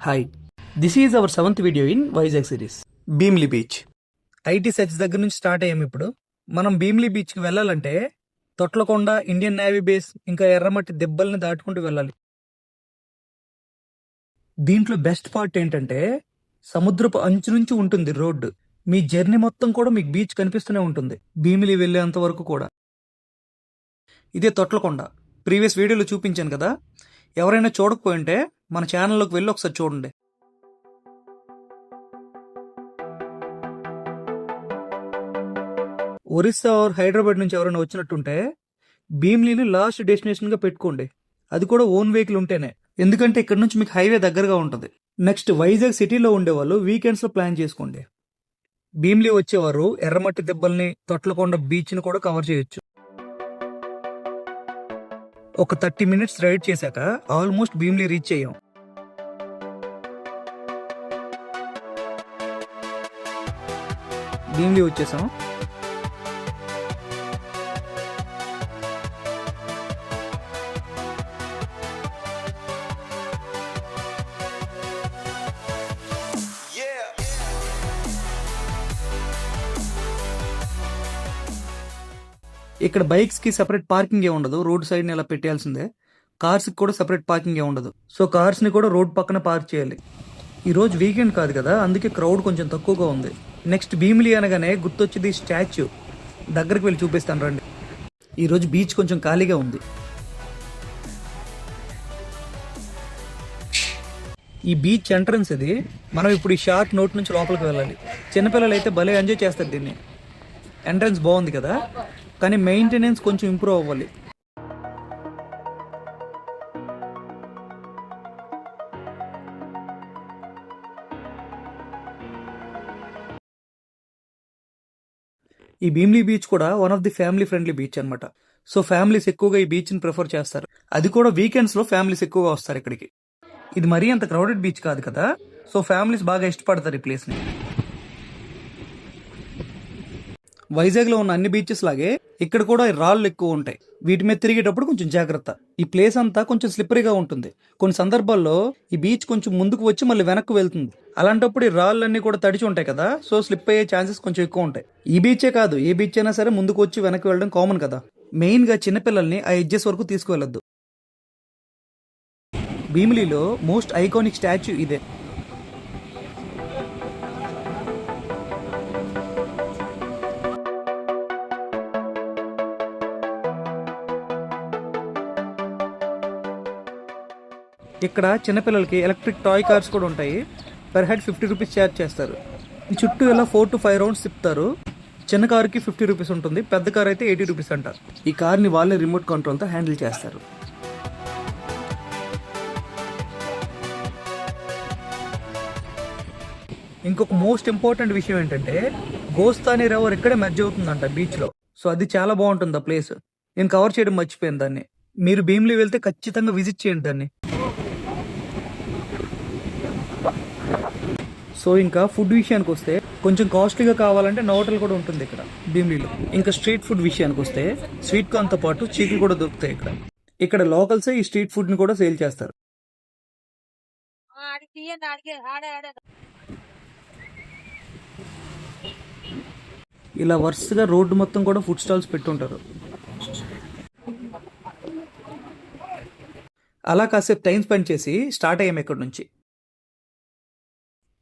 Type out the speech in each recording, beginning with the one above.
Hi, this is our 7th video in Vizag series. Bheemili beach. IT sets దగ్గర నుంచి start అయ్యాము. ఇప్పుడు మనం భీమిలి బీచ్కి వెళ్ళాలంటే తొట్లకొండ, ఇండియన్ నేవీ బేస్, ఇంకా ఎర్రమట్టి దెబ్బల్ని దాటుకుంటూ వెళ్ళాలి. దీంట్లో బెస్ట్ పార్ట్ ఏంటంటే సముద్రపు అంచు నుంచి ఉంటుంది రోడ్డు. మీ జర్నీ మొత్తం కూడా మీకు బీచ్ కనిపిస్తూనే ఉంటుంది, భీమిలి వెళ్ళేంత వరకు కూడా. ఇదే తొట్లకొండ. ప్రీవియస్ వీడియోలో చూపించాను కదా, ఎవరైనా చూడకపోయింటే మన ఛానల్లోకి వెళ్ళి ఒకసారి చూడండి. ఒరిస్సా ఆర్ హైదరాబాద్ నుంచి ఎవరైనా వచ్చినట్టుంటే భీమిలీని లాస్ట్ డెస్టినేషన్గా పెట్టుకోండి. అది కూడా ఓన్ వెహికల్ ఉంటేనే, ఎందుకంటే ఇక్కడ నుంచి మీకు హైవే దగ్గరగా ఉంటుంది. నెక్స్ట్ వైజాగ్ సిటీలో ఉండేవాళ్ళు వీకెండ్స్లో ప్లాన్ చేసుకోండి. భీమిలి వచ్చేవారు ఎర్రమట్టి దెబ్బల్ని, తొట్లకొండ బీచ్ని కూడా కవర్ చేయొచ్చు. ఒక 30 minutes రైడ్ చేశాక ఆల్మోస్ట్ భీమిలి రీచ్ అయ్యాం. భీమిలి వచ్చేసాం. ఇక్కడ బైక్స్ కి సెపరేట్ పార్కింగ్ ఏ ఉండదు, రోడ్ సైడ్ ని ఇలా పెట్టాల్సిందే. కార్స్ కి కూడా సెపరేట్ పార్కింగ్ ఏ ఉండదు, సో కార్స్ ని కూడా రోడ్ పక్కన పార్క్ చేయాలి. ఈ రోజు వీకెండ్ కాదు కదా, అందుకే క్రౌడ్ కొంచెం తక్కువగా ఉంది. నెక్స్ట్ భీమిలి అనగానే గుర్తొచ్చేది స్టాచ్యూ. దగ్గరికి వెళ్ళి చూపిస్తాను రండి. ఈ రోజు బీచ్ కొంచెం ఖాళీగా ఉంది. ఈ బీచ్ ఎంట్రన్స్ ఇది. మనం ఇప్పుడు ఈ షార్ట్ నోట్ నుంచి లోపలికి వెళ్ళాలి. చిన్నపిల్లలు అయితే భలే ఎంజాయ్ చేస్తారు దీన్ని. ఎంట్రన్స్ బాగుంది కదా, కానీ మెయింటెనెన్స్ కొంచెం ఇంప్రూవ్ అవ్వాలి. ఈ భీమిలి బీచ్ కూడా one of the family friendly beach అనమాట. సో ఫ్యామిలీస్ ఎక్కువగా ఈ బీచ్ ని ప్రిఫర్ చేస్తారు. అది కూడా వీకెండ్స్ లో ఫ్యామిలీస్ ఎక్కువగా వస్తారు ఇక్కడికి. ఇది మరీ అంత క్రౌడెడ్ బీచ్ కాదు కదా, సో ఫ్యామిలీస్ బాగా ఇష్టపడతారు ఈ ప్లేస్ ని. వైజాగ్ లో ఉన్న అన్ని బీచెస్ లాగే ఇక్కడ కూడా రాళ్ళు ఎక్కువ ఉంటాయి. వీటి మీద తిరిగేటప్పుడు కొంచెం జాగ్రత్త. ఈ ప్లేస్ అంతా కొంచెం స్లిప్పరీగా ఉంటుంది. కొన్ని సందర్భాల్లో ఈ బీచ్ కొంచెం ముందుకు వచ్చి మళ్ళీ వెనక్కి వెళ్తుంది. అలాంటప్పుడు ఈ రాళ్ళన్నీ కూడా తడిచి ఉంటాయి కదా, సో స్లిప్ అయ్యే ఛాన్సెస్ కొంచెం ఎక్కువ ఉంటాయి. ఈ బీచే కాదు, ఏ బీచ్ అయినా సరే ముందుకు వచ్చి వెనక్కి వెళ్ళడం కామన్ కదా. మెయిన్ గా చిన్నపిల్లల్ని ఆ ఎడ్జెస్ వరకు తీసుకువెళ్ళొద్దు. భీమిలిలో మోస్ట్ ఐకానిక్ స్టాచ్యూ ఇదే. ఇక్కడ చిన్నపిల్లలకి ఎలక్ట్రిక్ టాయ్ కార్స్ కూడా ఉంటాయి. పర్ హెడ్ 50 రూపీస్ ఛార్జ్ చేస్తారు. ఈ చుట్టూ ఇలా 4 to 5 రౌండ్స్ తిప్పుతారు. చిన్న కార్కి 50 రూపీస్ ఉంటుంది, పెద్ద కార్ అయితే 80 రూపీస్ అంటారు. ఈ కార్ని వాళ్ళే రిమోట్ కంట్రోల్తో హ్యాండిల్ చేస్తారు. ఇంకొక మోస్ట్ ఇంపార్టెంట్ విషయం ఏంటంటే గోస్తాని రివర్ ఇక్కడే మెర్జ్ అవుతుందంట బీచ్లో. సో అది చాలా బాగుంటుంది ఆ ప్లేస్. నేను కవర్ చేయడం మర్చిపోయాను దాన్ని. మీరు భీమిలి వెళ్తే ఖచ్చితంగా విజిట్ చేయండి దాన్ని. సో ఇంకా ఫుడ్ విషయానికి వస్తే కొంచెం కాస్ట్లీగా కావాలంటే నోటల్ కూడా ఉంటుంది ఇక్కడ భీమిలిలో. ఇంకా స్ట్రీట్ ఫుడ్ విషయానికి వస్తే స్వీట్ కార్న్ తో పాటు చీకులు కూడా దొరుకుతాయి ఇక్కడ. ఇక్కడ లోకల్సే ఈ స్ట్రీట్ ఫుడ్ ని కూడా సేల్ చేస్తారు. ఇలా వరుసగా రోడ్డు మొత్తం కూడా ఫుడ్ స్టాల్స్ పెట్టుంటారు. అలా కాసేపు టైం స్పెండ్ చేసి స్టార్ట్ అయ్యాం ఇక్కడ నుంచి.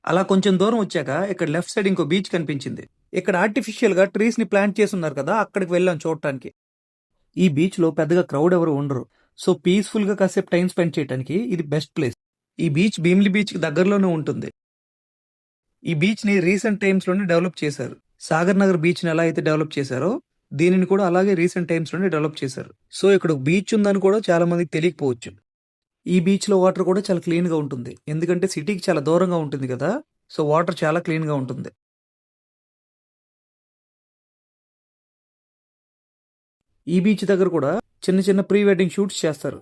అలా కొంచెం దూరం వచ్చాక ఇక్కడ లెఫ్ట్ సైడ్ ఇంకో బీచ్ కనిపించింది. ఇక్కడ ఆర్టిఫిషియల్ గా ట్రీస్ ని ప్లాంట్ చేసి ఉన్నారు కదా, అక్కడికి వెళ్ళాం చూడటానికి. ఈ బీచ్ లో పెద్దగా క్రౌడ్ ఎవరు ఉండరు, సో పీస్ఫుల్ గా కాసేపు టైం స్పెండ్ చేయడానికి ఇది బెస్ట్ ప్లేస్. ఈ బీచ్ భీమిలి బీచ్ కి దగ్గరలోనే ఉంటుంది. ఈ బీచ్ ని రీసెంట్ టైమ్స్ లోనే డెవలప్ చేశారు. సాగర్ నగర్ బీచ్ ని ఎలా అయితే డెవలప్ చేశారో దీనిని కూడా అలాగే రీసెంట్ టైమ్స్ లోనే డెవలప్ చేశారు. సో ఇక్కడ బీచ్ ఉందని కూడా చాలా మందికి తెలియకపోవచ్చు. ఈ బీచ్ లో వాటర్ కూడా చాలా క్లీన్ గా ఉంటుంది, ఎందుకంటే సిటీకి చాలా దూరంగా ఉంటుంది కదా, సో వాటర్ చాలా క్లీన్ గా ఉంటుంది. ఈ బీచ్ దగ్గర కూడా చిన్న చిన్న ప్రీ వెడ్డింగ్ షూట్స్ చేస్తారు.